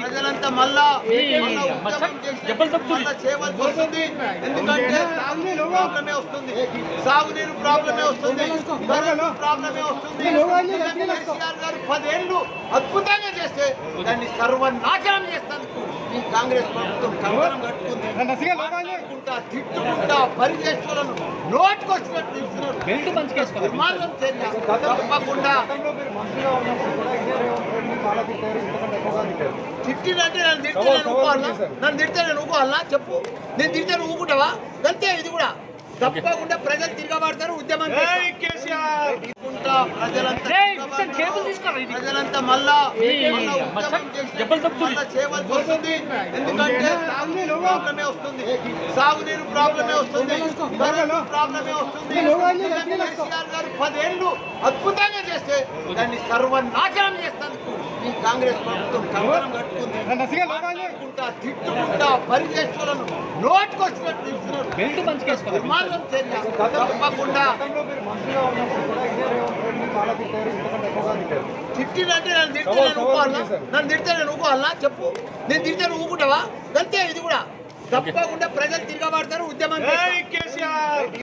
ప్రజలంతా మళ్ళా చేయవలసి వస్తుంది. ఎందుకంటే ప్రాబ్లమే వస్తుంది, సాగునీరు ప్రాబ్లమే వస్తుంది, ప్రాబ్లమే వస్తుంది. కేసీఆర్ గారు 10 ఏళ్ళు అద్భుతంగా చేస్తే దాన్ని సర్వనాశనం చేస్తానికి ఈ కాంగ్రెస్ ప్రభుత్వం కంకణం కట్టుకుంది. తిట్టుకుంటా పరిచేస్తులను నోటుకొచ్చినట్టు విమానం చర్య తప్పకుండా. తిట్టినంటే నన్ను తిడితే నేను ఊకోవాలా? నన్ను తిడితే నేను ఊకోవాలా చెప్పు? నేను తిడితే నువ్వు ఊకుంటావా? అంతే. ఇది కూడా తప్పకుండా ప్రజలు తిరగబడతారు. ఉద్యమం ప్రజలంతా మళ్ళా చేయవలసి వస్తుంది. ఎందుకంటే ప్రాబ్లమే వస్తుంది, సాగునీరు ప్రాబ్లమే వస్తుంది, ప్రాబ్లమే వస్తుంది. కేసీఆర్ గారు 10 ఏళ్ళు అద్భుతంగా చేస్తే దాన్ని సర్వనాశనం చేస్తానికి ఈ కాంగ్రెస్ ప్రభుత్వం కంకణం కట్టుకుంది. తిట్టుకుంటా పరిచేస్తులను నోటుకొచ్చినట్టు విమానం చర్య తప్పకుండా. తిట్టినంటే నన్ను తిడితే నేను ఊకోవాలా? నన్ను తిడితే నేను ఊకోవాలా చెప్పు? నేను తిడితే నువ్వు ఊకుంటావా? అంతే. ఇది కూడా తప్పకుండా ప్రజలు తిరగబడతారు. ఉద్యమం